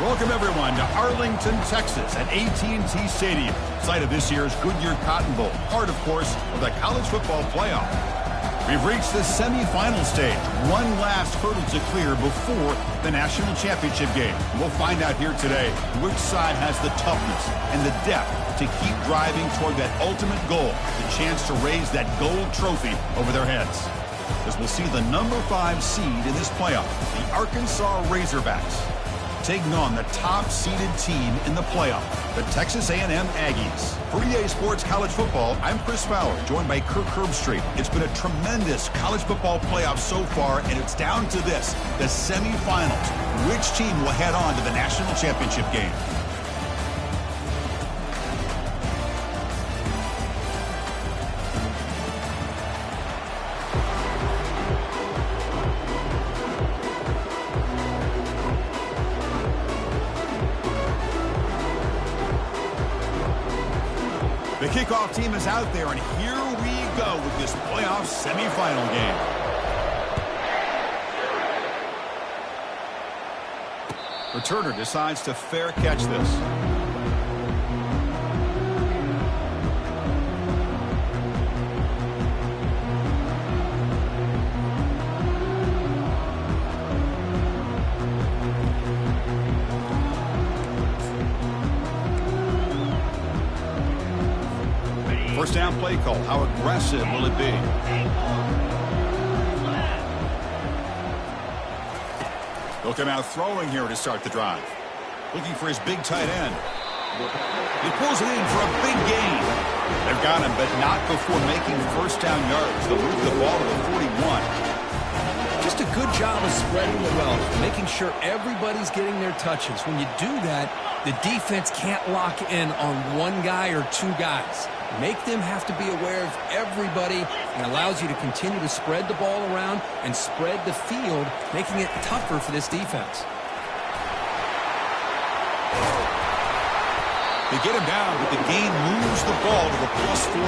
Welcome, everyone, to Arlington, Texas at AT&T Stadium, site of this year's Goodyear Cotton Bowl, part, of course, of the college football playoff. We've reached the semifinal stage, one last hurdle to clear before the national championship game. We'll find out here today which side has the toughness and the depth to keep driving toward that ultimate goal, the chance to raise that gold trophy over their heads. As we'll see the number 5 seed in this playoff, the Arkansas Razorbacks, taking on the top-seeded team in the playoff, the Texas A&M Aggies. For EA Sports College Football, I'm Chris Fowler, joined by Kirk Herbstreit. It's been a tremendous college football playoff so far, and it's down to this, the semifinals. Which team will head on to the national championship game? The kickoff team is out there, and here we go with this playoff semifinal game. Returner decides to fair catch this. First down play call. How aggressive will it be? He'll come out throwing here to start the drive. Looking for his big tight end. He pulls it in for a big gain. They've got him, but not before making first down yards. They'll move the ball to the 41. Just a good job of spreading the wealth, making sure everybody's getting their touches. When you do that, the defense can't lock in on one guy or two guys. Make them have to be aware of everybody, and allows you to continue to spread the ball around and spread the field, making it tougher for this defense. They get him down, but the game moves the ball to the plus 40.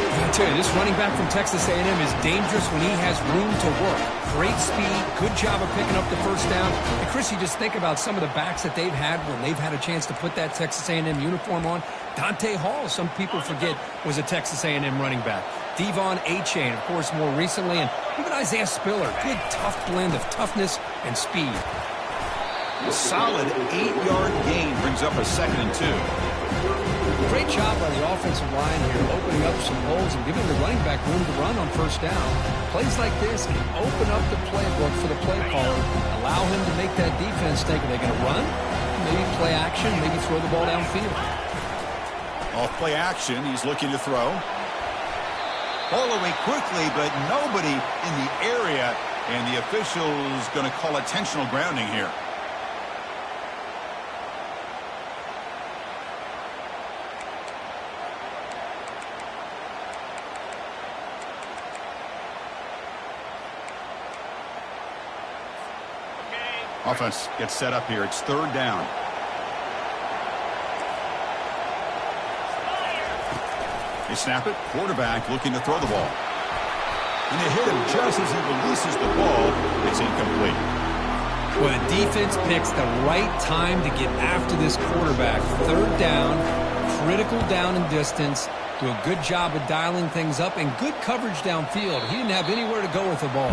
I tell you, this running back from Texas A&M is dangerous when he has room to work. Great speed, good job of picking up the first down. And Chris, you just think about some of the backs that they've had when they've had a chance to put that Texas A&M uniform on. Dante Hall, some people forget, was a Texas A&M running back. Devon Achane, of course, more recently, and even Isaiah Spiller. Good, tough blend of toughness and speed. A solid 8-yard gain brings up a 2nd and 2. Great job by the offensive line here, opening up some holes and giving the running back room to run on first down. Plays like this can open up the playbook for the play caller, allow him to make that defense think, are they going to run? Maybe play action, maybe throw the ball downfield. Off play action, he's looking to throw. Ball away quickly, but nobody in the area, and the official's going to call intentional grounding here. Offense gets set up here. It's 3rd down. They snap it. Quarterback looking to throw the ball. And they hit him just as he releases the ball. It's incomplete. Well, the defense picks the right time to get after this quarterback. 3rd down, critical down and distance. Do a good job of dialing things up and good coverage downfield. He didn't have anywhere to go with the ball.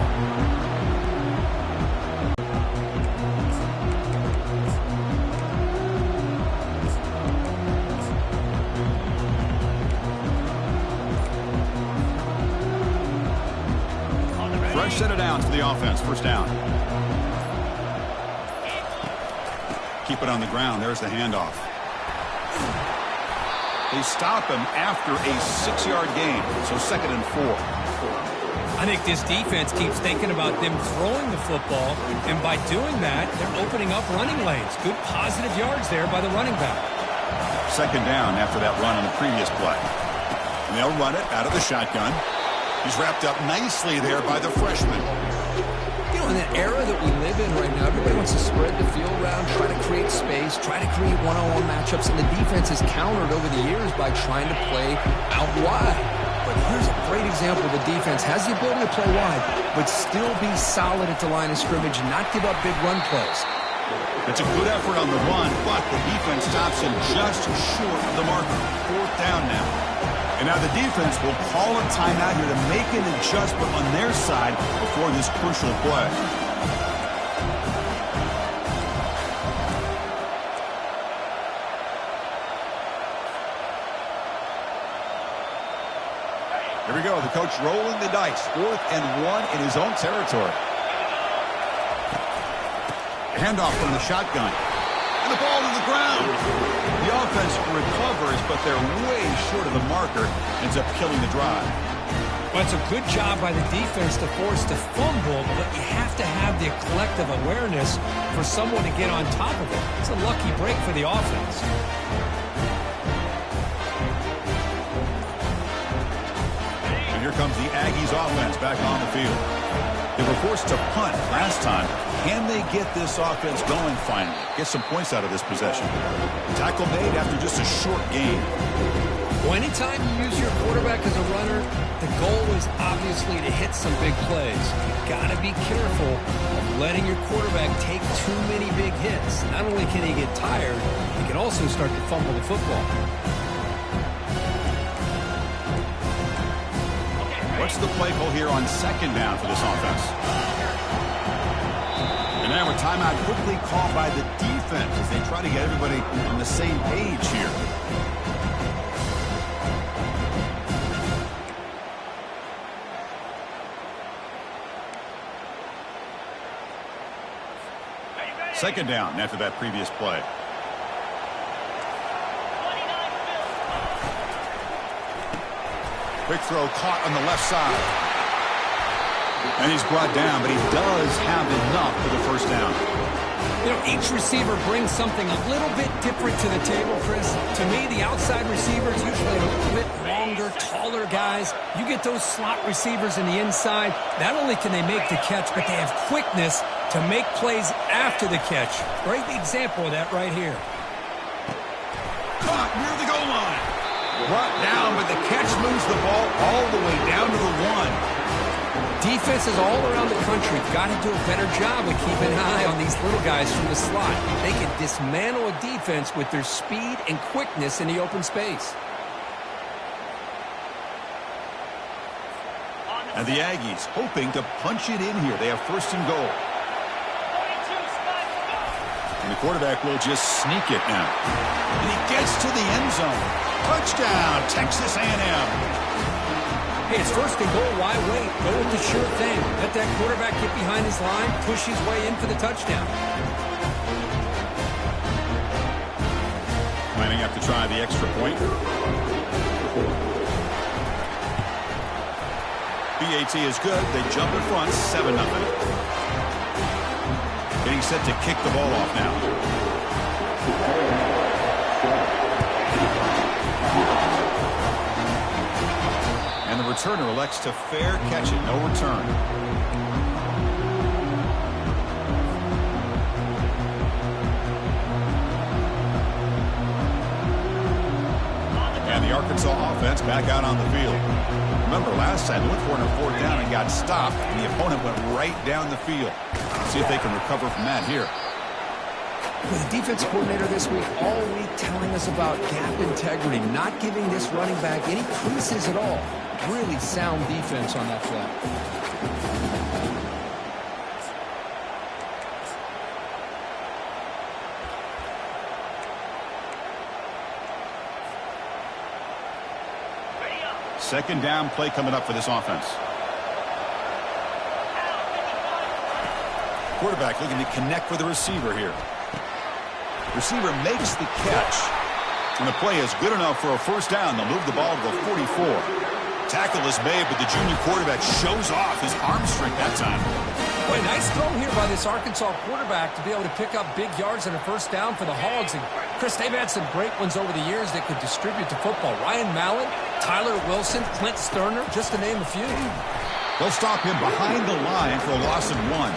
Fresh set of downs for the offense. First down. Keep it on the ground. There's the handoff. They stop him after a 6-yard gain. So 2nd and 4. I think this defense keeps thinking about them throwing the football, and by doing that, they're opening up running lanes. Good positive yards there by the running back. 2nd down after that run on the previous play. And they'll run it out of the shotgun. He's wrapped up nicely there by the freshman. You know, in that era that we live in right now, everybody wants to spread the field around, try to create space, try to create one-on-one matchups, and the defense has countered over the years by trying to play out wide. But here's a great example. The defense has the ability to play wide, but still be solid at the line of scrimmage, not give up big run plays. It's a good effort on the run, but the defense stops him just short of the marker. 4th down now. And now the defense will call a timeout here to make an adjustment on their side before this crucial play. Here we go. The coach rolling the dice. 4th and 1 in his own territory. Handoff from the shotgun. And the ball to the ground. The offense recovers, but they're way short of the marker. Ends up killing the drive. Well, it's a good job by the defense to force the fumble, but you have to have the collective awareness for someone to get on top of it. It's a lucky break for the offense. And here comes the Aggies offense back on the field. They were forced to punt last time. Can they get this offense going finally? Get some points out of this possession. Tackle made after just a short gain. Well, anytime you use your quarterback as a runner, the goal is obviously to hit some big plays. You've got to be careful of letting your quarterback take too many big hits. Not only can he get tired, he can also start to fumble the football. What's the play call here on 2nd down for this offense? And now a timeout quickly called by the defense as they try to get everybody on the same page here. Second down after that previous play. Quick throw caught on the left side. And he's brought down, but he does have enough for the 1st down. You know, each receiver brings something a little bit different to the table, Chris. To me, the outside receivers usually a little bit longer, taller guys. You get those slot receivers in the inside. Not only can they make the catch, but they have quickness to make plays after the catch. Great example of that right here. Caught near the goal line. Brought down, but the catch moves the ball all the way down to the 1. Defenses all around the country got to do a better job of keeping an eye on these little guys from the slot. They can dismantle a defense with their speed and quickness in the open space. And the Aggies hoping to punch it in here. They have 1st and goal. And the quarterback will just sneak it now. And he gets to the end zone. Touchdown, Texas A&M. Hey, it's 1st and goal. Why wait? Go with the sure thing. Let that quarterback get behind his line, push his way in for the touchdown. Lining up to try the extra point. BAT is good. They jump in front, 7-0. Getting set to kick the ball off now. And the returner elects to fair catch it. No return. And the Arkansas offense back out on the field. Remember, last time they went for it on 4th down and got stopped, and the opponent went right down the field. See if they can recover from that here. With the defense coordinator this week, all week telling us about gap integrity, not giving this running back any creases at all. Really sound defense on that play. Second down play coming up for this offense. Quarterback looking to connect with the receiver here. Receiver makes the catch. And the play is good enough for a 1st down. They'll move the ball to the 44. Tackle is made, but the junior quarterback shows off his arm strength that time. Boy, nice throw here by this Arkansas quarterback to be able to pick up big yards and a 1st down for the Hogs. And, Chris, they've had some great ones over the years that could distribute the football. Ryan Mallett, Tyler Wilson, Clint Sterner, just to name a few. They'll stop him behind the line for a loss of 1.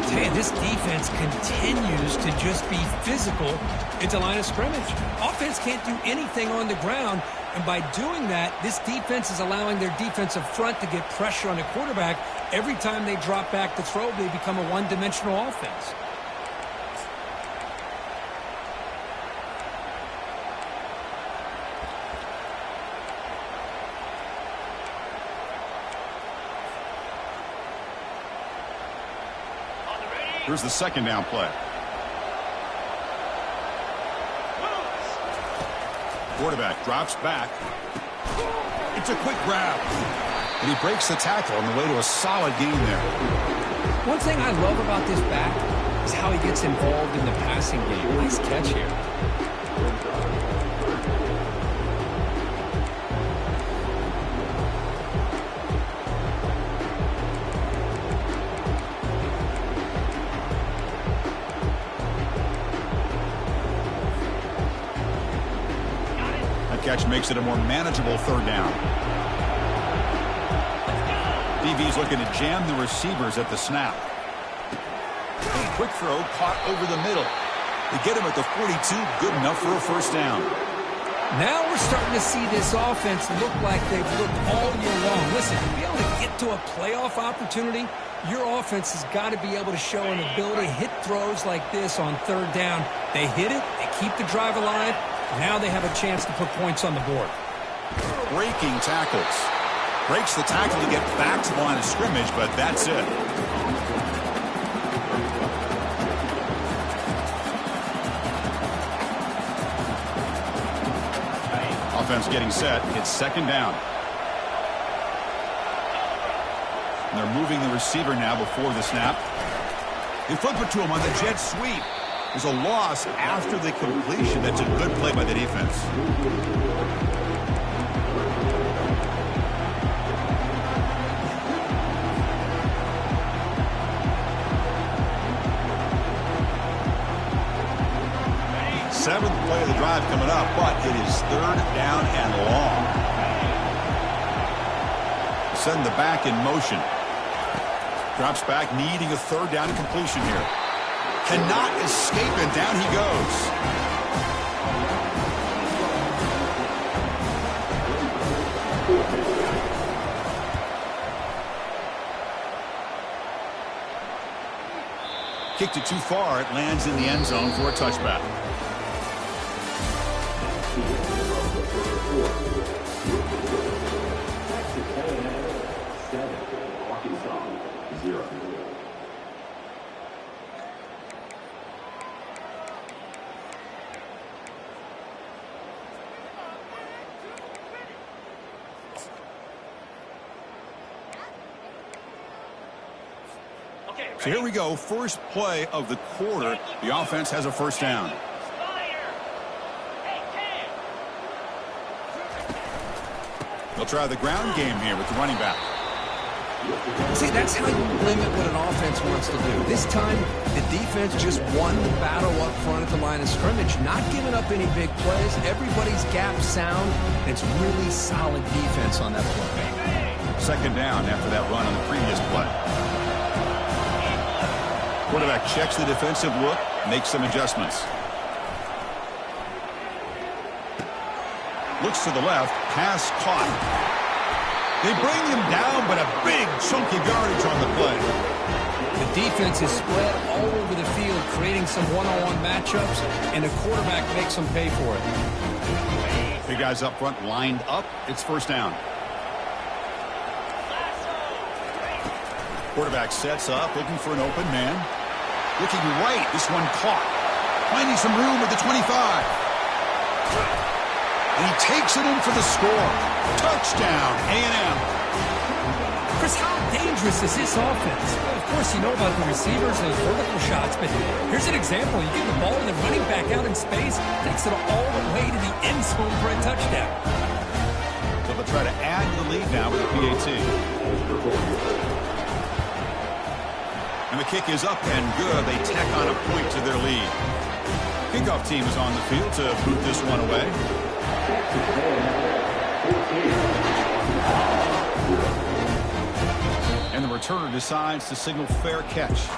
Hey, this defense continues to just be physical at the line of scrimmage. Offense can't do anything on the ground, and by doing that, this defense is allowing their defensive front to get pressure on the quarterback. Every time they drop back to throw, they become a one-dimensional offense. Here's the second down play. Quarterback drops back. It's a quick grab. And he breaks the tackle on the way to a solid gain there. One thing I love about this back is how he gets involved in the passing game. Nice catch here. That catch makes it a more manageable third down. DB's looking to jam the receivers at the snap. Quick throw caught over the middle. They get him at the 42, good enough for a first down. Now we're starting to see this offense look like they've looked all year long. Listen, to be able to get to a playoff opportunity, your offense has got to be able to show an ability to hit throws like this on third down. They hit it, they keep the drive alive. Now they have a chance to put points on the board. Breaking tackles. Breaks the tackle to get back to the line of scrimmage, but that's it. Offense getting set. It's second down. And they're moving the receiver now before the snap. They flip it to him on the jet sweep. There's a loss after the completion. That's a good play by the defense. Seventh play of the drive coming up, but it is third down and long. Send the back in motion. Drops back, needing a third down completion here. Cannot escape, and down he goes. Kicked it too far. It lands in the end zone for a touchback. So here we go, first play of the quarter. The offense has a first down. They'll try the ground game here with the running back. See, that's how you limit what an offense wants to do. This time, the defense just won the battle up front at the line of scrimmage, not giving up any big plays. Everybody's gap sound. It's really solid defense on that play. Second down after that run on the previous play. Quarterback checks the defensive look, makes some adjustments. Looks to the left, pass caught. They bring him down, but a big chunk of yardage on the play. The defense is spread all over the field, creating some one-on-one matchups, and the quarterback makes them pay for it. Big guys up front lined up. It's first down. Quarterback sets up, looking for an open man. Looking right, this one caught. Finding some room at the 25. And he takes it in for the score. Touchdown, A&M. Chris, how dangerous is this offense? Well, of course, you know about the receivers, those vertical shots, but here's an example. You get the ball and the running back out in space, takes it all the way to the end zone for a touchdown. So they'll try to add to the lead now with the PAT. And the kick is up and good. They tack on a point to their lead. Kickoff team is on the field to boot this one away. And the returner decides to signal fair catch.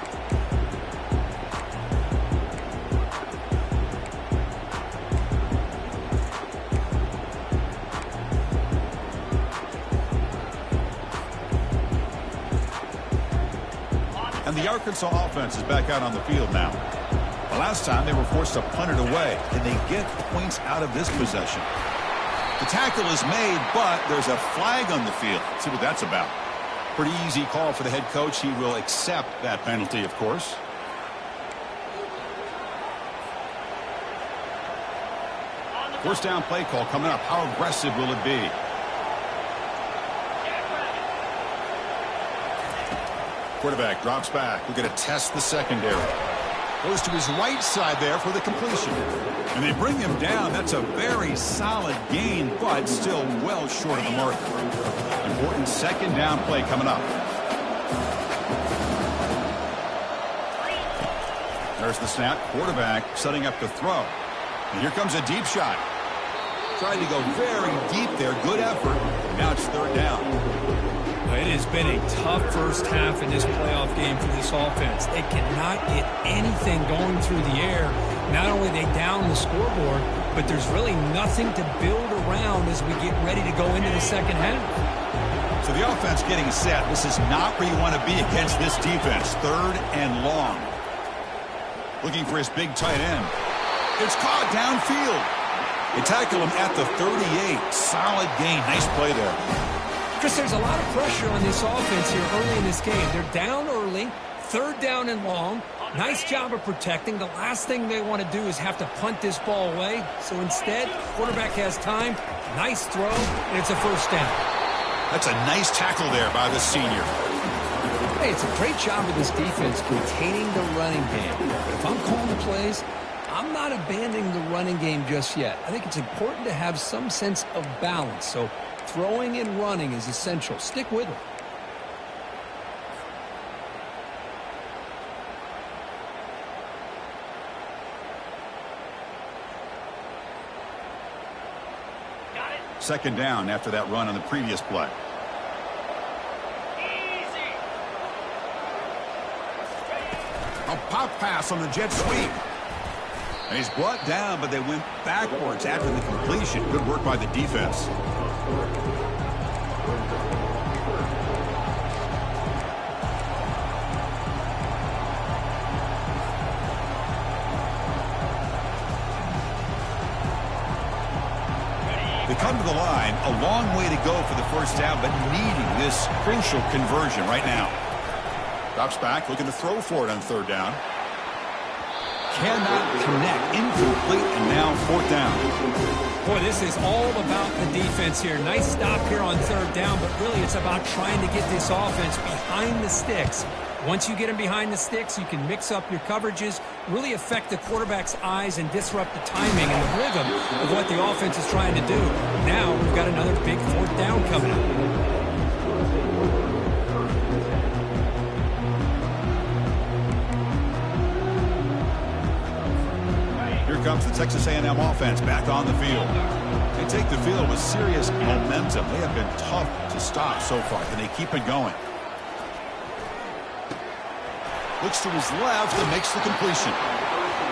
And the Arkansas offense is back out on the field now. The last time they were forced to punt it away. Can they get points out of this possession? The tackle is made, but there's a flag on the field. Let's see what that's about. Pretty easy call for the head coach. He will accept that penalty, of course. First down play call coming up. How aggressive will it be? Quarterback drops back. We're going to test the secondary. Goes to his right side there for the completion. And they bring him down. That's a very solid gain, but still well short of the marker. Important second down play coming up. There's the snap. Quarterback setting up to throw. And here comes a deep shot. Tried to go very deep there. Good effort. Now it's third down. It has been a tough first half in this playoff game for this offense. They cannot get anything going through the air. Not only are they down the scoreboard, but there's really nothing to build around as we get ready to go into the second half. So the offense getting set. This is not where you want to be against this defense. Third and long. Looking for his big tight end. It's caught downfield. They tackle him at the 38. Solid gain. Nice play there. Chris, there's a lot of pressure on this offense here early in this game. They're down early, third down and long. Nice job of protecting. The last thing they want to do is have to punt this ball away. So instead, quarterback has time. Nice throw, and it's a first down. That's a nice tackle there by the senior. Hey, it's a great job of this defense containing the running game. But if I'm calling the plays, I'm not abandoning the running game just yet. I think it's important to have some sense of balance. So throwing and running is essential. Stick with it. Second down after that run on the previous play. A pop pass on the jet sweep. And he's brought down, but they went backwards after the completion. Good work by the defense. They come to the line, a long way to go for the first down, but needing this crucial conversion right now. Drops back, looking to throw for it on third down. Cannot connect, incomplete, and now fourth down. Boy, this is all about the defense here. Nice stop here on third down, but really it's about trying to get this offense behind the sticks. Once you get them behind the sticks, you can mix up your coverages, really affect the quarterback's eyes and disrupt the timing and the rhythm of what the offense is trying to do. Now we've got another big fourth down coming up. Comes the Texas A&M offense back on the field. They take the field with serious momentum. They have been tough to stop so far. Can they keep it going? Looks to his left and makes the completion.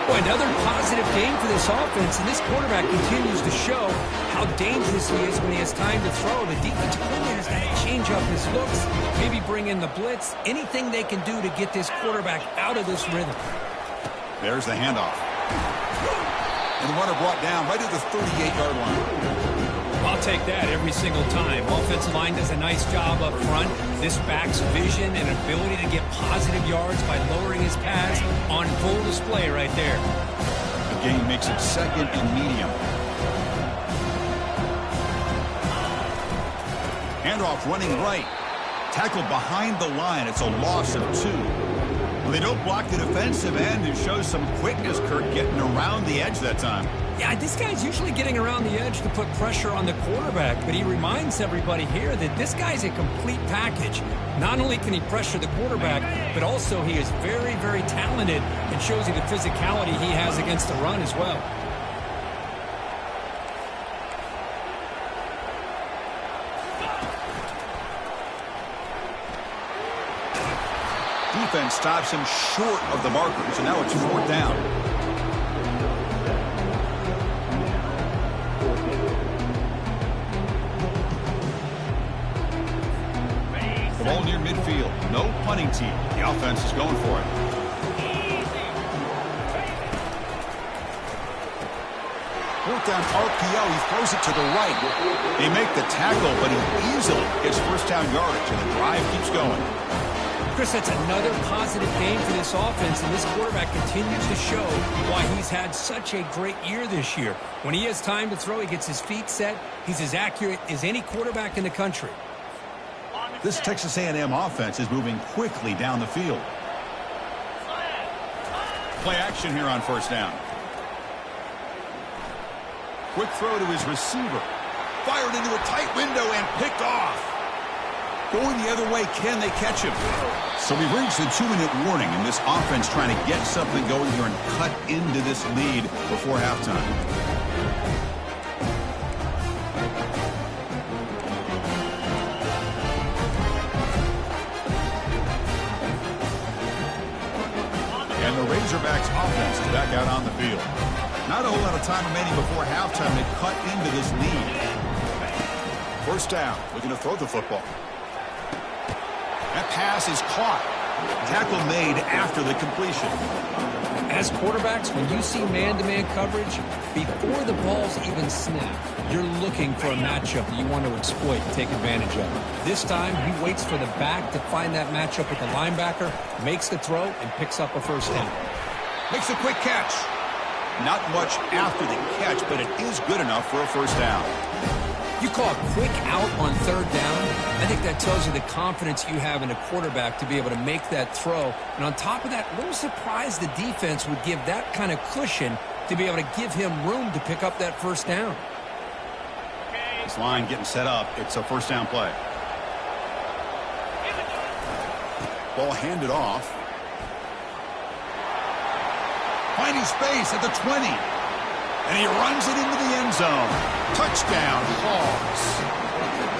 Boy, another positive game for this offense, and this quarterback continues to show how dangerous he is when he has time to throw. The defensive coordinator's got to change up his looks, maybe bring in the blitz, anything they can do to get this quarterback out of this rhythm. There's the handoff. And the runner brought down right at the 38-yard line. I'll take that every single time. Offensive line does a nice job up front. This back's vision and ability to get positive yards by lowering his pads on full display right there. The game makes it second and medium. Handoff running right. Tackled behind the line. It's a loss of 2. They don't block the defensive end. It shows some quickness, Kurt, getting around the edge that time. Yeah, this guy's usually getting around the edge to put pressure on the quarterback, but he reminds everybody here that this guy's a complete package. Not only can he pressure the quarterback, but also he is very, very talented and shows you the physicality he has against the run as well. Defense stops him short of the marker, so now it's fourth down. The ball near midfield. No punting team. The offense is going for it. Fourth down RPO. He throws it to the right. They make the tackle, but he easily gets first down yardage, and the drive keeps going. Chris, that's another positive game for this offense, and this quarterback continues to show why he's had such a great year this year. When he has time to throw, he gets his feet set. He's as accurate as any quarterback in the country. This Texas A&M offense is moving quickly down the field. Play action here on first down. Quick throw to his receiver. Fired into a tight window and picked off. Going the other way, can they catch him? So we've reached the 2-minute warning, and this offense trying to get something going here and cut into this lead before halftime. And the Razorbacks offense is back out on the field. Not a whole lot of time remaining before halftime to cut into this lead. First down, looking to throw the football. That pass is caught. Tackle made after the completion. As quarterbacks, when you see man-to-man coverage, before the ball's even snapped, you're looking for a matchup that you want to exploit and take advantage of. This time, he waits for the back to find that matchup with the linebacker, makes the throw, and picks up a first down. Makes a quick catch. Not much after the catch, but it is good enough for a first down. You call a quick out on third down, I think that tells you the confidence you have in a quarterback to be able to make that throw. And on top of that, a little surprised the defense would give that kind of cushion to be able to give him room to pick up that first down. This line getting set up. It's a first down play. Ball handed off. Finding space at the 20. And he runs it into the end zone. Touchdown, Hogs.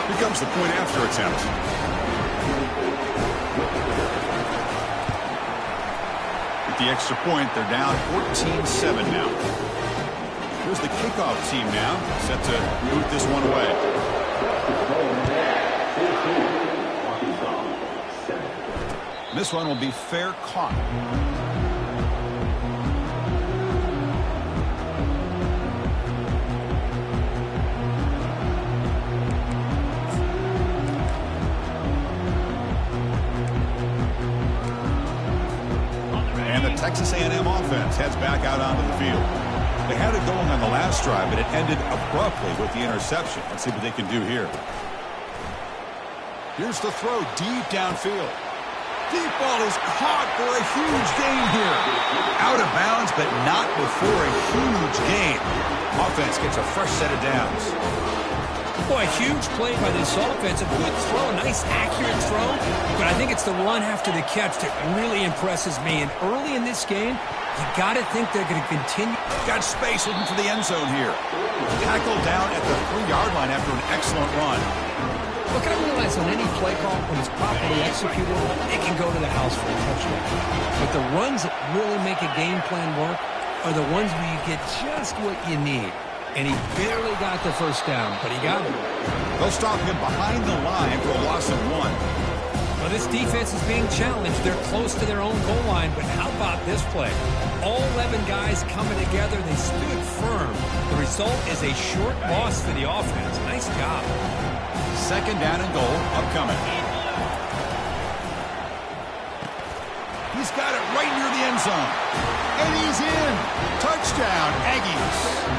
Here comes the point after attempt. With the extra point, they're down 14-7 now. Here's the kickoff team now, set to boot this one away. This one will be fair caught. Texas A&M offense heads back out onto the field. They had it going on the last drive, but it ended abruptly with the interception. Let's see what they can do here. Here's the throw deep downfield. Deep ball is caught for a huge gain here. Out of bounds, but not before a huge gain. Offense gets a fresh set of downs. Boy, a huge play by this offense. A good throw, a nice accurate throw. But I think it's the run after the catch that really impresses me. And early in this game, you got to think they're going to continue. Got space looking for the end zone here. Tackled down at the 3-yard line after an excellent run. Look, I realize on any play call, when it's properly executed, it can go to the house for a touchdown. But the runs that really make a game plan work are the ones where you get just what you need. And he barely got the first down, but he got it. They'll stop him behind the line for a loss of 1. Well, this defense is being challenged. They're close to their own goal line, but how about this play? All 11 guys coming together. They stood firm. The result is a short loss for the offense. Nice job. Second down and goal upcoming. He's got it right near the end zone. And he's in. Touchdown, Aggies.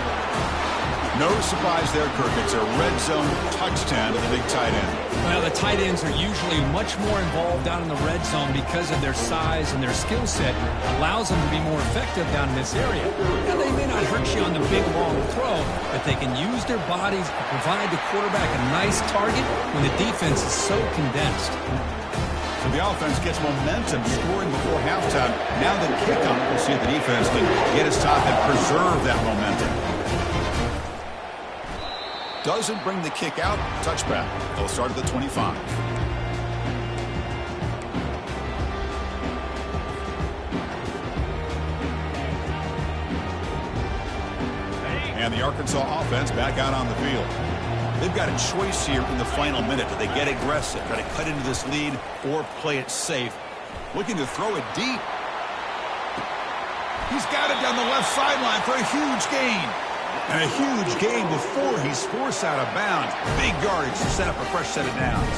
No surprise there, Kirk. It's a red zone touchdown to the big tight end. Well, the tight ends are usually much more involved down in the red zone because of their size and their skill set. Allows them to be more effective down in this area. Now, they may not hurt you on the big, long throw, but they can use their bodies to provide the quarterback a nice target when the defense is so condensed. So the offense gets momentum scoring before halftime. Now the kickoff. We'll see if the defense can get his top and preserve that momentum. Doesn't bring the kick out. Touchback. They'll start at the 25. And the Arkansas offense back out on the field. They've got a choice here in the final minute. Do they get aggressive, try to cut into this lead, or play it safe? Looking to throw it deep. He's got it down the left sideline for a huge gain. And a huge gain before he's forced out of bounds. Big yardage to set up a fresh set of downs.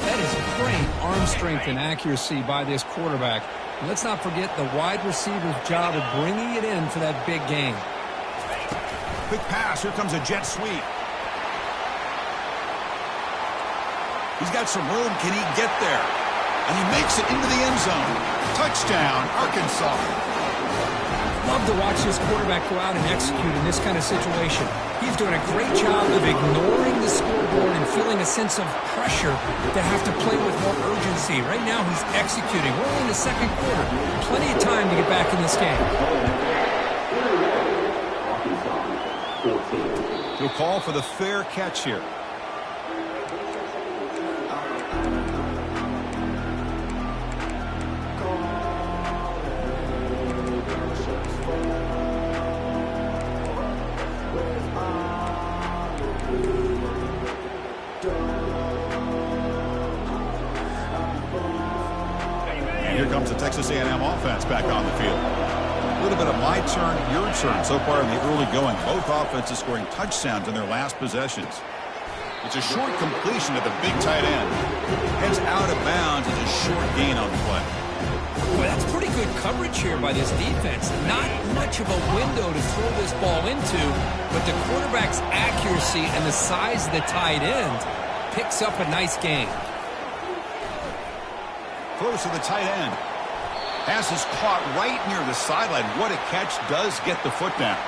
That is great arm strength and accuracy by this quarterback. And let's not forget the wide receiver's job of bringing it in for that big game. Quick pass. Here comes a jet sweep. He's got some room. Can he get there? And he makes it into the end zone. Touchdown, Arkansas. Love to watch this quarterback go out and execute in this kind of situation. He's doing a great job of ignoring the scoreboard and feeling a sense of pressure to have to play with more urgency. Right now he's executing. We're only in the second quarter. Plenty of time to get back in this game. He'll call for the fair catch here. Here comes the Texas A&M offense back on the field. A little bit of my turn, your turn so far in the early going. Both offenses scoring touchdowns in their last possessions. It's a short completion to the big tight end. Heads out of bounds. It's a short gain on the play. Well, that's pretty good coverage here by this defense. Not much of a window to throw this ball into, but the quarterback's accuracy and the size of the tight end picks up a nice gain. Close to the tight end. Pass is caught right near the sideline. What a catch. Does get the foot down.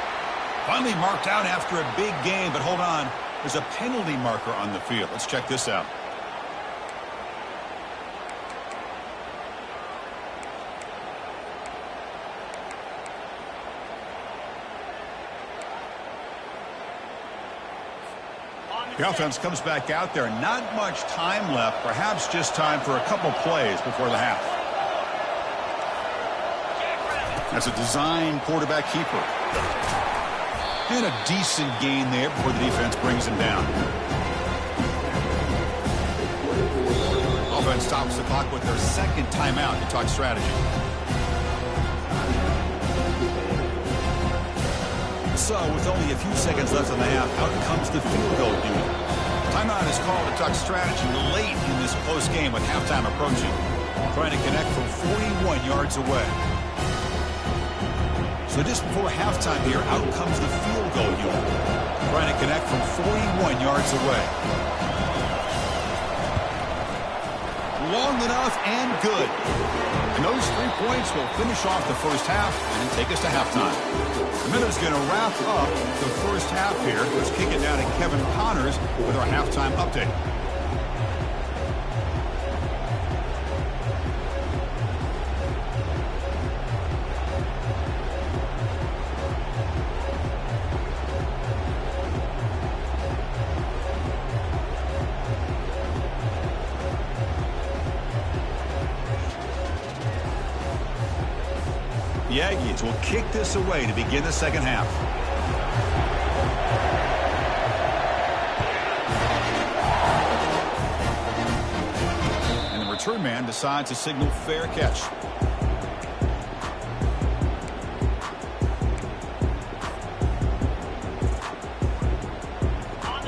Finally marked out after a big gain, but hold on. There's a penalty marker on the field. Let's check this out. The offense comes back out there. Not much time left. Perhaps just time for a couple plays before the half. That's a design quarterback keeper. And a decent gain there before the defense brings him down. Offense stops the clock with their second timeout to talk strategy. So, with only a few seconds left in the half, out comes the field goal unit. Timeout is called to talk strategy late in this close game with halftime approaching. Trying to connect from 41 yards away. So just before halftime here, out comes the field goal unit. Trying to connect from 41 yards away. Long enough and good. And those 3 points will finish off the first half and take us to halftime. The minute's going to wrap up the first half here. Let's kick it down to Kevin Connors with our halftime update. The Aggies will kick this away to begin the second half. And the return man decides to signal fair catch.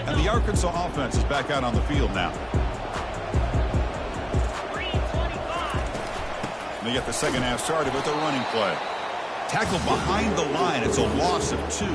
And the Arkansas offense is back out on the field now. They get the second half started with a running play. Tackled behind the line. It's a loss of 2.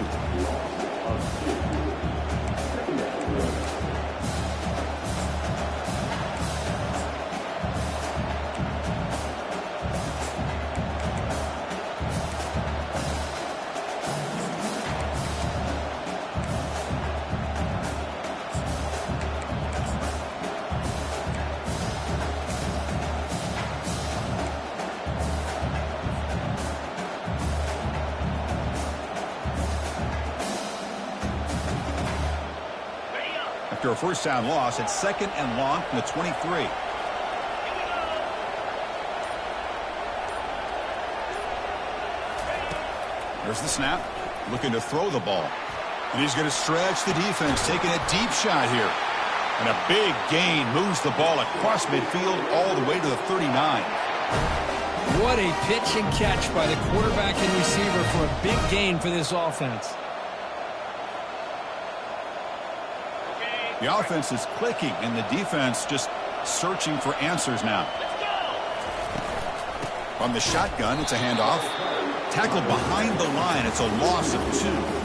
After a first down loss, it's second and long from the 23. There's the snap. Looking to throw the ball. And he's going to stretch the defense, taking a deep shot here. And a big gain moves the ball across midfield all the way to the 39. What a pitch and catch by the quarterback and receiver for a big gain for this offense. The offense is clicking, and the defense just searching for answers now. From the shotgun, it's a handoff. Tackled behind the line. It's a loss of 2.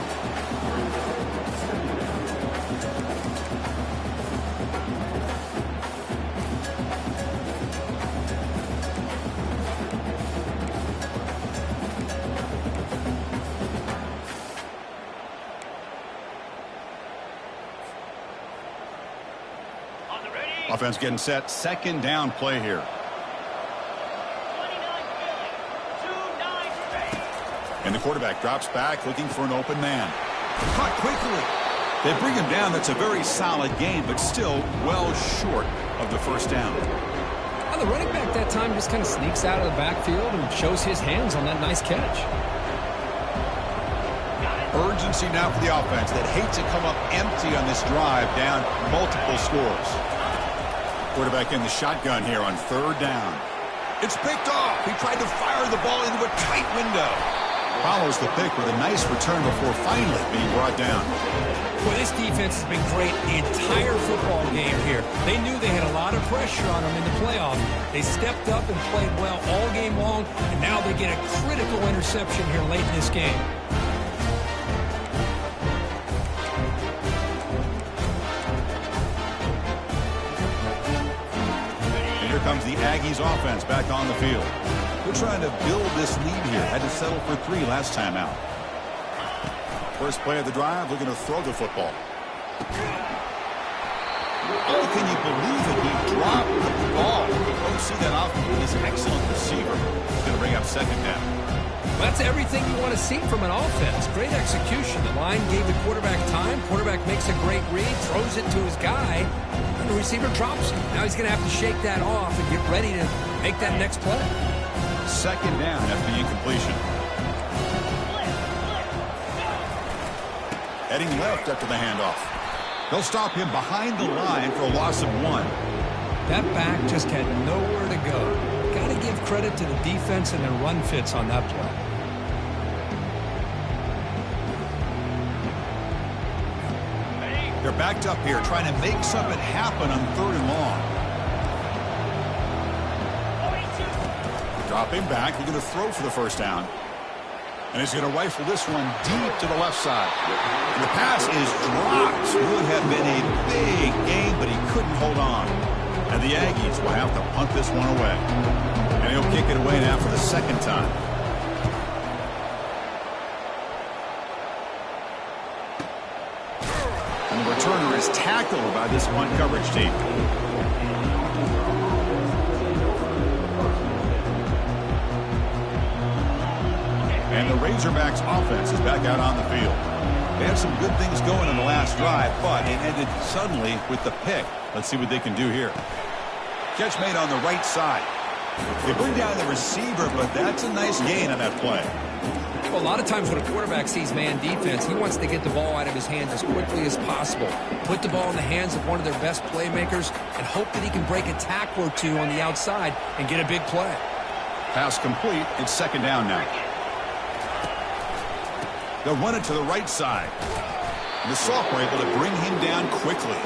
Offense getting set. Second down play here. And the quarterback drops back looking for an open man. Caught quickly. They bring him down. That's a very solid gain, but still well short of the first down. Well, the running back that time just kind of sneaks out of the backfield and shows his hands on that nice catch. Urgency now for the offense that hates to come up empty on this drive, down multiple scores. Quarterback in the shotgun here on third down. It's picked off. He tried to fire the ball into a tight window. Follows the pick with a nice return before finally being brought down. Well, this defense has been great the entire football game here. They knew they had a lot of pressure on them in the playoff. They stepped up and played well all game long, and now they get a critical interception here late in this game. Comes the Aggies offense back on the field. They're trying to build this lead here. Had to settle for 3 last time out. First play of the drive, looking to throw the football. Oh, can you believe it? He dropped the ball. You don't see that often with this excellent receiver. He's going to bring up second down. That's everything you want to see from an offense. Great execution. The line gave the quarterback time. Quarterback makes a great read, throws it to his guy. The receiver drops him. Now he's going to have to shake that off and get ready to make that next play. Second down after the incompletion. Heading left after the handoff. They'll stop him behind the line for a loss of 1. That back just had nowhere to go. Got to give credit to the defense and their run fits on that play. They're backed up here trying to make something happen on third and long. Dropping back. He's going to throw for the first down. And he's going to rifle this one deep to the left side. And the pass is dropped. Would have been a big gain, but he couldn't hold on. And the Aggies will have to punt this one away. And he'll kick it away now for the second time. And the returner is tackled by this punt coverage team. And the Razorbacks offense is back out on the field. They had some good things going in the last drive, but it ended suddenly with the pick. Let's see what they can do here. Catch made on the right side. They bring down the receiver, but that's a nice gain on that play. Well, a lot of times when a quarterback sees man defense, he wants to get the ball out of his hands as quickly as possible. Put the ball in the hands of one of their best playmakers and hope that he can break a tackle or two on the outside and get a big play. Pass complete. It's second down now. They'll run it to the right side. And the sophomore able to bring him down quickly.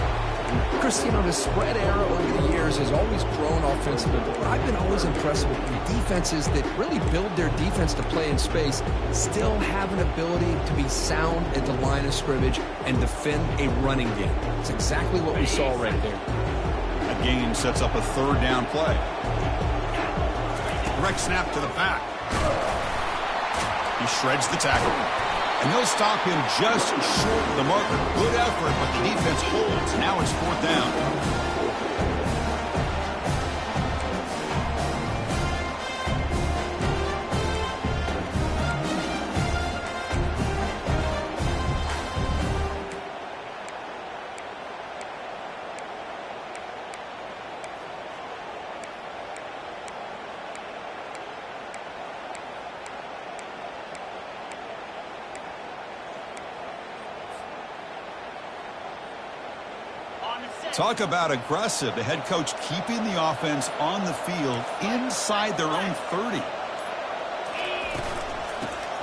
Chris, you know, the spread era over the years has always grown offensively, but what I've been always impressed with the defenses that really build their defense to play in space still have an ability to be sound at the line of scrimmage and defend a running game. It's exactly what we saw right there. A gain sets up a third down play. Direct snap to the back. He shreds the tackle. And they'll stop him just short of the marker. Good effort, but the defense holds. Now it's fourth down. Talk about aggressive. The head coach keeping the offense on the field inside their own 30.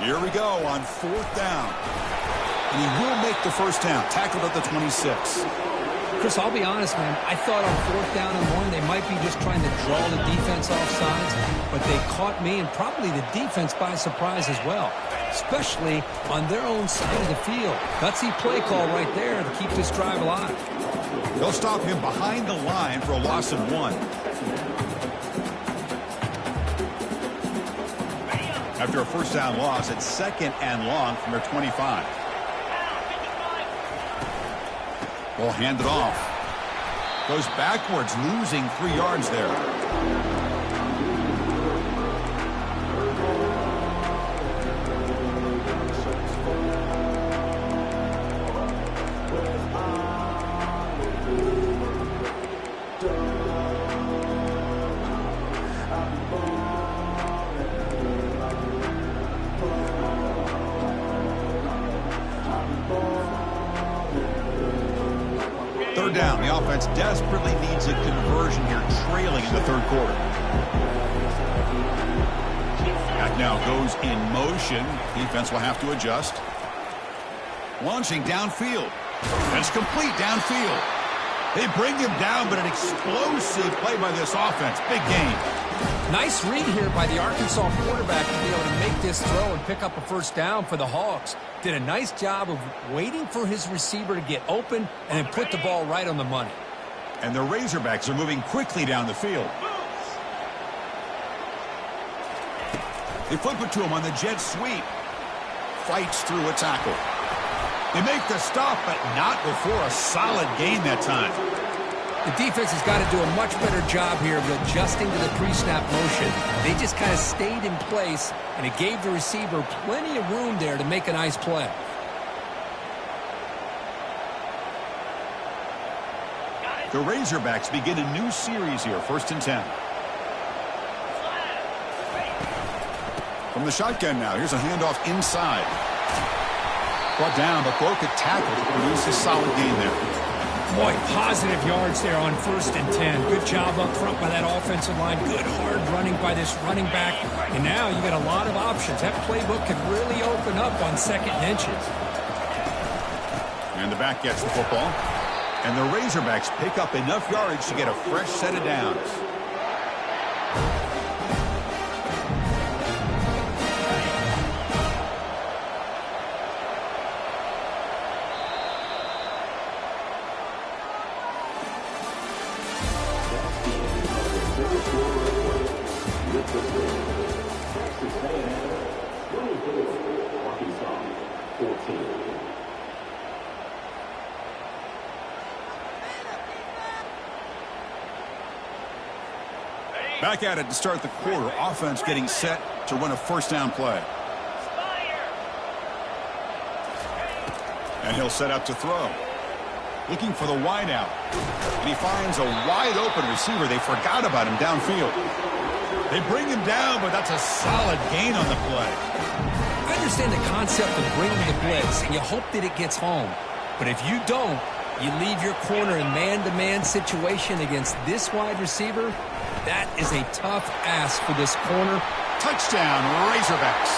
Here we go on fourth down. And he will make the first down. Tackled at the 26. Chris, I'll be honest, man. I thought on 4th down and 1, they might be just trying to draw the defense off sides, but they caught me and probably the defense by surprise as well, especially on their own side of the field. Gutsy play call right there to keep this drive alive. They'll stop him behind the line for a loss of 1. After a first down loss, it's 2nd and long from their 25. Ball handed off. Goes backwards, losing 3 yards there. Third down. The offense desperately needs a conversion here, trailing in the 3rd quarter. Back now goes in motion. Defense will have to adjust. Launching downfield. It's complete downfield. They bring him down, but an explosive play by this offense. Big gain. Nice read here by the Arkansas quarterback to be able to make this throw and pick up a first down for the Hogs. Did a nice job of waiting for his receiver to get open and then put the ball right on the money. And the Razorbacks are moving quickly down the field. They flip it to him on the jet sweep. Fights through a tackle. They make the stop, but not before a solid gain that time. The defense has got to do a much better job here of adjusting to the pre-snap motion. They just kind of stayed in place, and it gave the receiver plenty of room there to make a nice play. The Razorbacks begin a new series here, 1st and 10. From the shotgun now, here's a handoff inside. Brought down, but broke a tackle to produce a solid gain there. Boy, positive yards there on 1st and 10. Good job up front by that offensive line. Good hard running by this running back. And now you got a lot of options. That playbook could really open up on 2nd and inches. And the back gets the football. And the Razorbacks pick up enough yardage to get a fresh set of downs. Back at it to start the quarter. Offense getting set to run a first down play. And he'll set up to throw. Looking for the wide out. And he finds a wide open receiver. They forgot about him downfield. They bring him down, but that's a solid gain on the play. I understand the concept of bringing the blitz, and you hope that it gets home. But if you don't, you leave your corner in man-to-man situation against this wide receiver. That is a tough ask for this corner. Touchdown, Razorbacks.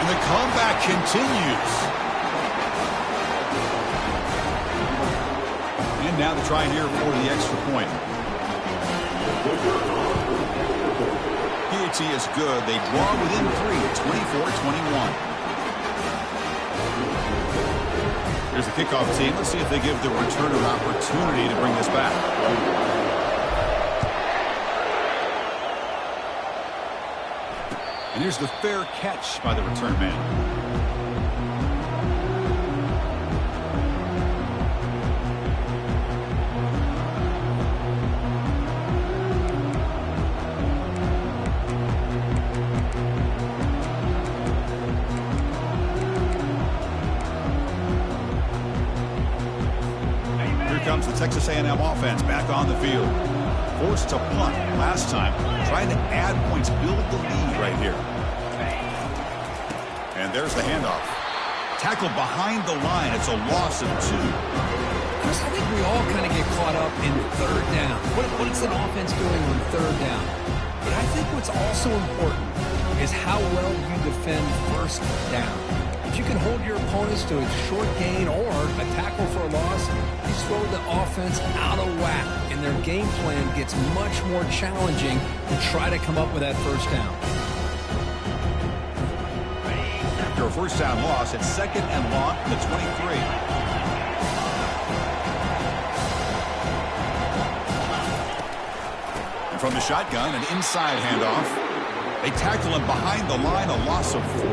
And the comeback continues. And now the try here for the extra point. PAT is good. They draw within 3, 24-21. Here's the kickoff team. Let's see if they give the returner an opportunity to bring this back. And here's the fair catch by the return man. Here comes the Texas A&M offense back on the field. Forced to punt last time, trying to add points, build the lead right here. And there's the handoff. Tackled behind the line. It's a loss of 2. Chris, I think we all kind of get caught up in 3rd down. What is an offense doing on 3rd down? But I think what's also important is how well you defend first down. If you can hold your opponents to a short gain or a tackle for a loss, you throw the offense out of whack, and their game plan gets much more challenging to try to come up with that first down. After a first down loss, it's 2nd and long from the 23. From the shotgun, an inside handoff. They tackle him behind the line, a loss of 4.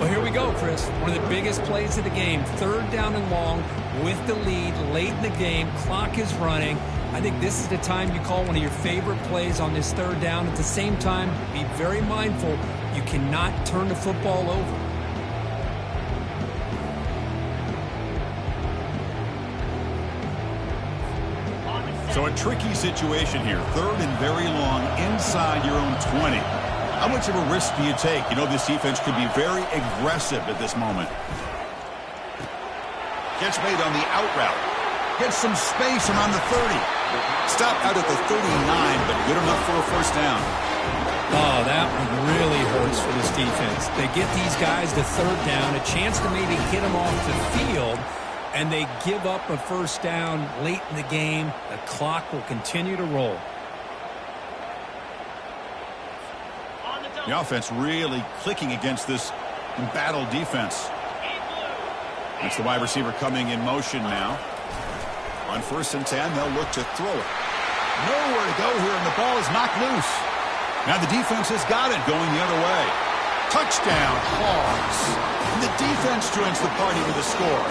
Well, here we go, Chris. One of the biggest plays of the game. 3rd down and long with the lead late in the game. Clock is running. I think this is the time you call one of your favorite plays on this 3rd down. At the same time, be very mindful. You cannot turn the football over. So a tricky situation here. 3rd and very long inside your own 20. How much of a risk do you take? You know this defense could be very aggressive at this moment. Catch made on the out route. Gets some space around the 30. Stopped out at the 39, but good enough for a first down. Oh, that one really hurts for this defense. They get these guys to 3rd down, a chance to maybe hit them off the field, and they give up a first down late in the game. The clock will continue to roll. The offense really clicking against this embattled defense. It's the wide receiver coming in motion now. On 1st and 10, they'll look to throw it. Nowhere to go here, and the ball is knocked loose. Now the defense has got it going the other way. Touchdown, Hogs. And the defense joins the party with a score.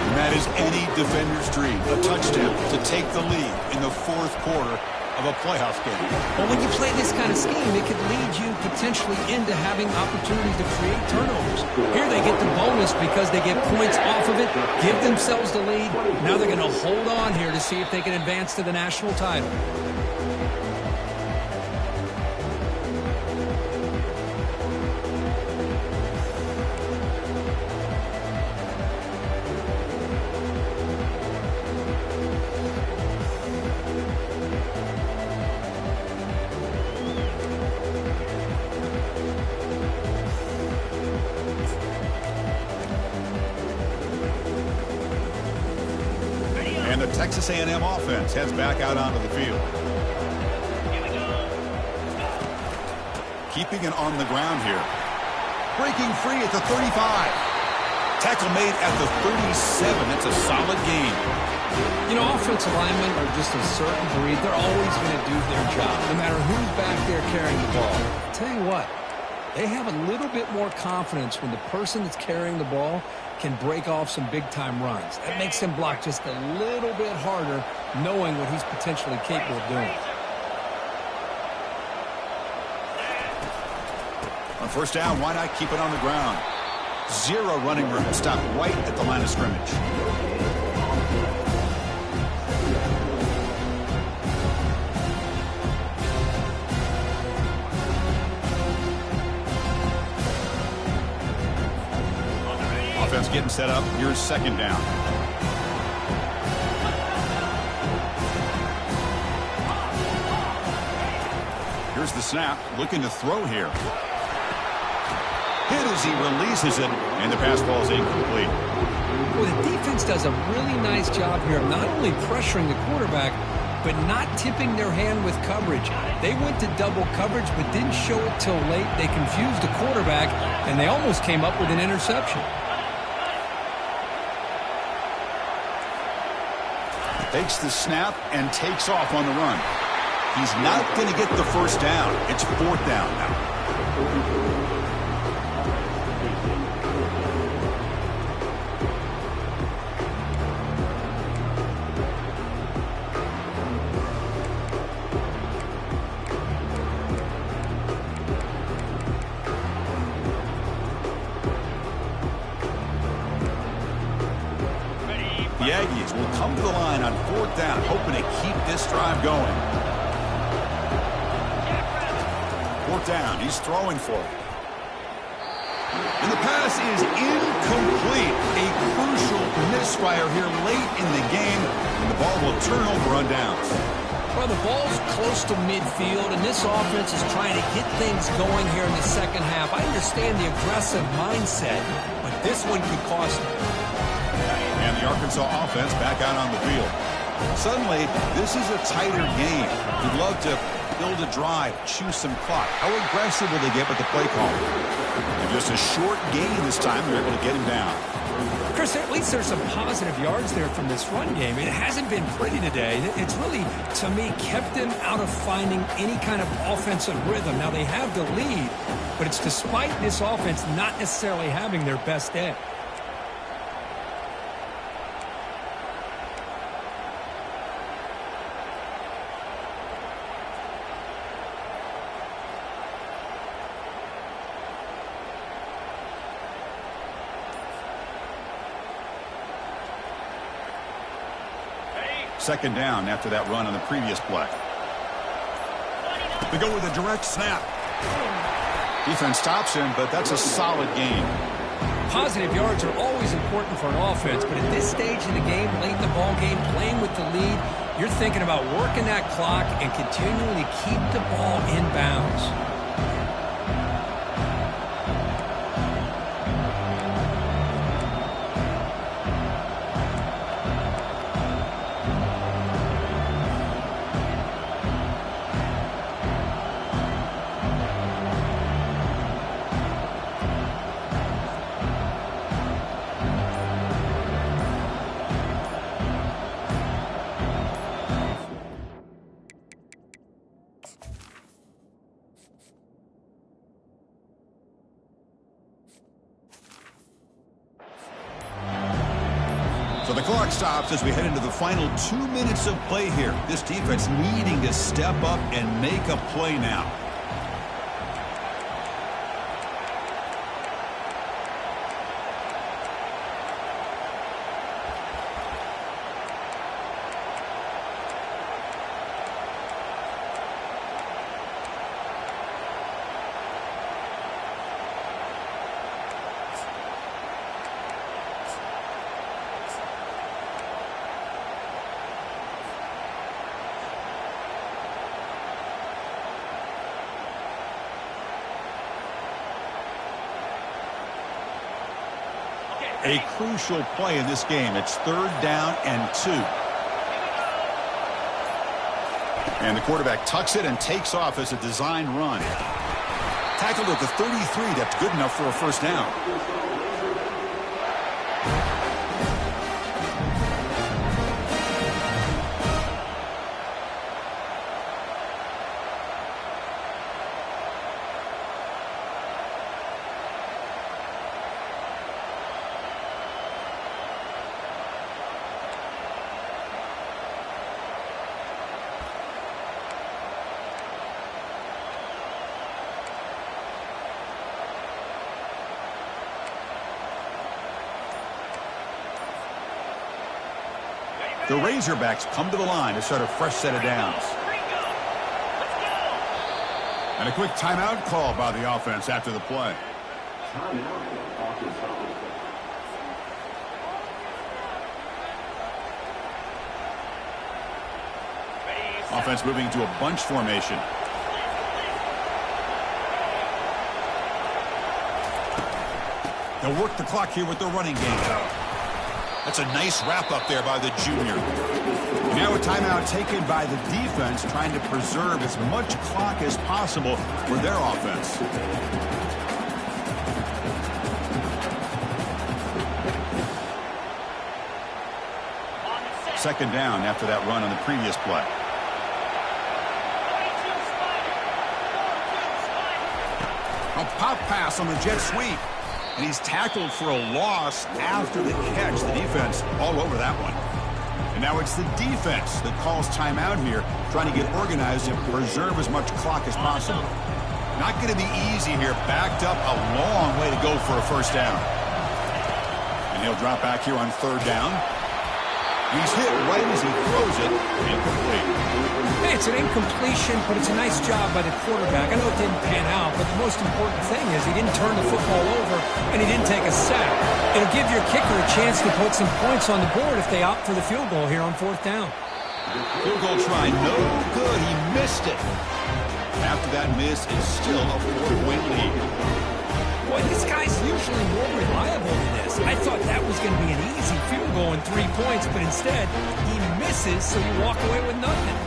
And that is any defender's dream, a touchdown to take the lead in the 4th quarter of a playoff game. Well, when you play this kind of scheme, it could lead you potentially into having opportunities to create turnovers. Here they get the bonus because they get points off of it, give themselves the lead. Now they're going to hold on here to see if they can advance to the national title. And the Texas A&M offense heads back out onto the field. Keeping it on the ground here. Breaking free at the 35. Tackle made at the 37. That's a solid gain. You know, offensive linemen are just a certain breed. They're always going to do their job, no matter who's back there carrying the ball. I'll tell you what, they have a little bit more confidence when the person that's carrying the ball can break off some big-time runs. That makes him block just a little bit harder, knowing what he's potentially capable of doing. On 1st down, why not keep it on the ground? 0 running room. Stopped right at the line of scrimmage. Offense getting set up. Here's 2nd down. Here's the snap. Looking to throw here. Hit as he releases it, and the pass ball is incomplete. Well, the defense does a really nice job here of not only pressuring the quarterback, but not tipping their hand with coverage. They went to double coverage, but didn't show it till late. They confused the quarterback, and they almost came up with an interception. Takes the snap and takes off on the run. He's not going to get the first down. It's 4th down now. The Aggies will come to the line on 4th down, hoping to keep this drive going. 4th down, he's throwing for it. And the pass is incomplete. A crucial misfire here late in the game, and the ball will turn over on downs. Well, the ball's close to midfield, and this offense is trying to get things going here in the second half. I understand the aggressive mindset, but this one could cost them. And the Arkansas offense back out on the field. Suddenly, this is a tighter game. You'd love to build a drive, choose some clock. How aggressive will they get with the play call? And just a short gain this time, they're able to get him down. Chris, at least there's some positive yards there from this run game. It hasn't been pretty today. It's really, to me, kept them out of finding any kind of offensive rhythm. Now, they have the lead, but it's despite this offense not necessarily having their best day. Second down after that run on the previous play. They go with a direct snap. Defense stops him, but that's a solid gain. Positive yards are always important for an offense, but at this stage in the game, late in the ball game, playing with the lead, you're thinking about working that clock and continuing to keep the ball in bounds. So the clock stops as we head into the final 2 minutes of play here. This defense needing to step up and make a play now. A crucial play in this game. It's 3rd down and 2. And the quarterback tucks it and takes off as a design run. Tackled at the 33. That's good enough for a first down. The Razorbacks come to the line to start a fresh set of downs. And a quick timeout call by the offense after the play. Offense moving into a bunch formation. They'll work the clock here with the running game. That's a nice wrap-up there by the junior. Now a timeout taken by the defense, trying to preserve as much clock as possible for their offense. Second down after that run on the previous play. A pop pass on the jet sweep. And he's tackled for a loss after the catch. The defense all over that one. And now it's the defense that calls timeout here, trying to get organized and preserve as much clock as possible. Not going to be easy here. Backed up a long way to go for a first down. And he'll drop back here on 3rd down. He's hit right as he throws it. Incomplete. Hey, it's an incompletion, but it's a nice job by the quarterback. I know it didn't pan out, but the most important thing is he didn't turn the football over and he didn't take a sack. It'll give your kicker a chance to put some points on the board if they opt for the field goal here on 4th down. Field goal try, no good. He missed it. After that miss, it's still a 4-point lead. Boy, this guy's usually more reliable than this. I thought that was going to be an easy field goal and 3 points, but instead, he misses, so you walk away with nothing.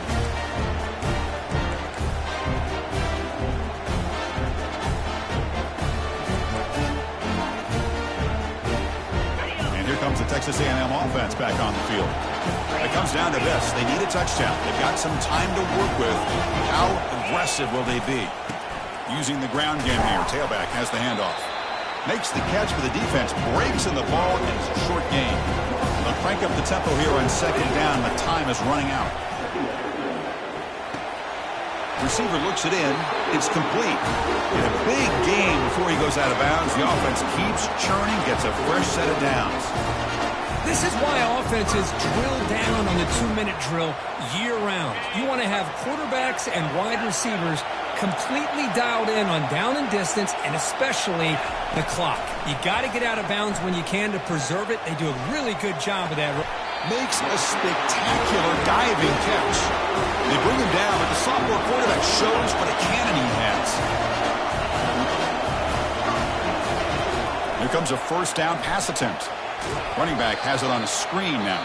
And here comes the Texas A&M offense back on the field. It comes down to this. They need a touchdown. They've got some time to work with. How aggressive will they be? Using the ground game here. Tailback has the handoff. Makes the catch for the defense. Breaks in the ball, and it's a short gain. They'll crank up the tempo here on second down. The time is running out. Receiver looks it in. It's complete. In a big game before he goes out of bounds, the offense keeps churning, gets a fresh set of downs. This is why offenses drill down on the 2-minute drill year-round. You want to have quarterbacks and wide receivers completely dialed in on down and distance, and especially the clock. You got to get out of bounds when you can to preserve it. They do a really good job of that. Makes a spectacular diving catch. They bring him down, but the sophomore quarterback shows what a cannon he has. Here comes a first down pass attempt. Running back has it on a screen now.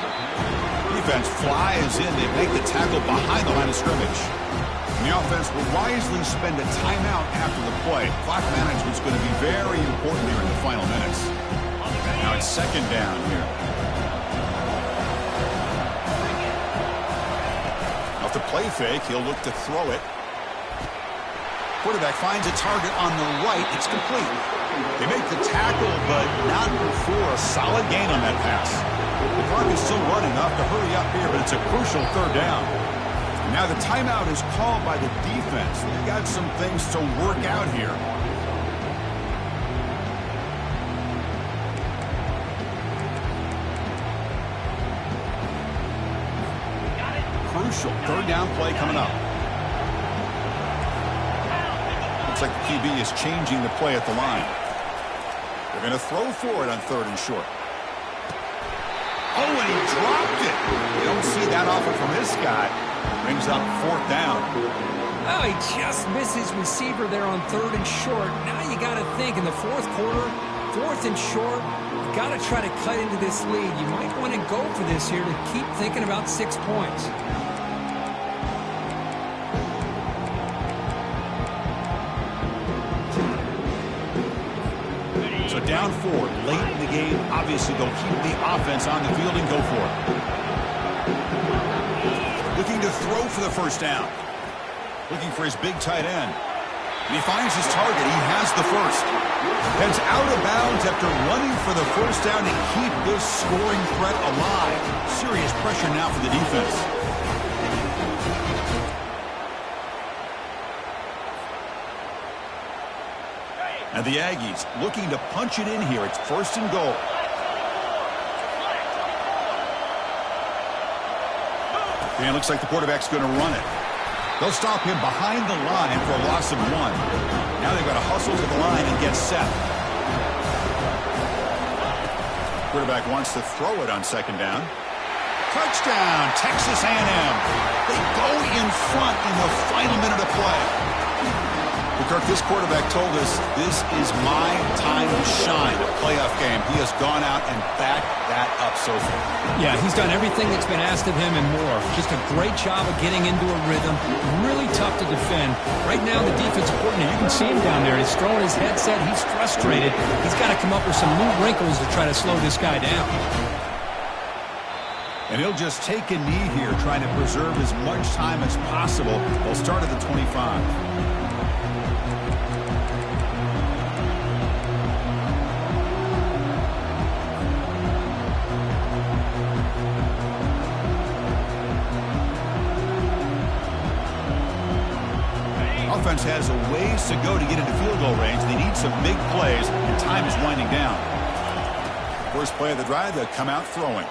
Defense flies in. They make the tackle behind the line of scrimmage. And the offense will wisely spend a timeout after the play. Clock management is going to be very important here in the final minutes. Now it's second down here. Off the play fake, he'll look to throw it. Quarterback finds a target on the right. It's complete. They make the tackle, but not before a solid gain on that pass. The clock is still running. They'll have to hurry up here, but it's a crucial third down. And now the timeout is called by the defense. They've got some things to work out here. Crucial third down play coming up. Looks like the QB is changing the play at the line. They're going to throw for it on third and short. Oh, and he dropped it. You don't see that often from this guy. Brings up fourth down. Oh, he just missed his receiver there on third and short. Now you got to think in the fourth quarter, fourth and short, you got to try to cut into this lead. You might want to go for this here to keep thinking about 6 points. So down 4 late in the game. Obviously, they'll keep the offense on the field and go for it. Looking to throw for the first down. Looking for his big tight end. And he finds his target. He has the first. Heads out of bounds after running for the first down to keep this scoring threat alive. Serious pressure now for the defense. And the Aggies looking to punch it in here. It's first and goal. And it looks like the quarterback's going to run it. They'll stop him behind the line for a loss of 1. Now they've got to hustle to the line and get set. Quarterback wants to throw it on second down. Touchdown, Texas A&M. They go in front in the final minute of play. Kirk, this quarterback told us this is my time to shine, a playoff game. He has gone out and backed that up so far. Yeah, he's done everything that's been asked of him and more. Just a great job of getting into a rhythm. Really tough to defend. Right now, the defensive coordinator, you can see him down there. He's throwing his headset. He's frustrated. He's got to come up with some new wrinkles to try to slow this guy down. And he'll just take a knee here, trying to preserve as much time as possible. They'll start at the 25. Offense has a ways to go to get into field goal range. They need some big plays, and time is winding down. First play of the drive, they'll come out throwing.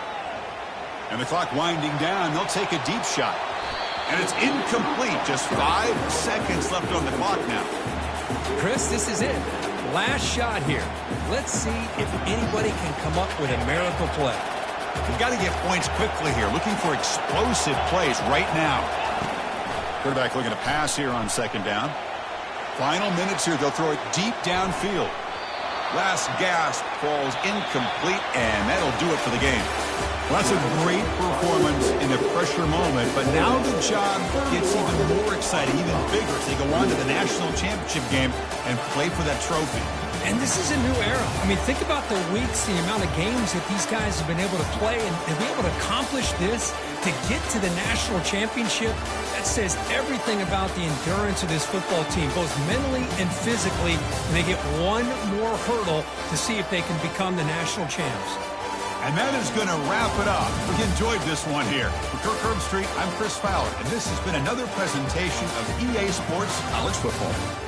And the clock winding down, they'll take a deep shot. And it's incomplete. Just 5 seconds left on the clock now. Chris, this is it. Last shot here. Let's see if anybody can come up with a miracle play. You've got to get points quickly here, looking for explosive plays right now. Quarterback looking to pass here on second down. Final minutes here. They'll throw it deep downfield. Last gasp falls incomplete, and that'll do it for the game. Well, that's a great performance in a pressure moment, but now the job gets even more exciting, even bigger as they go on to the national championship game and play for that trophy. And this is a new era. I mean, think about the weeks, the amount of games that these guys have been able to play, and to be able to accomplish this, to get to the national championship, that says everything about the endurance of this football team, both mentally and physically. And they get one more hurdle to see if they can become the national champs. And that is going to wrap it up. We enjoyed this one here. For Kirk Herbstreit, I'm Chris Fowler, and this has been another presentation of EA Sports College Football.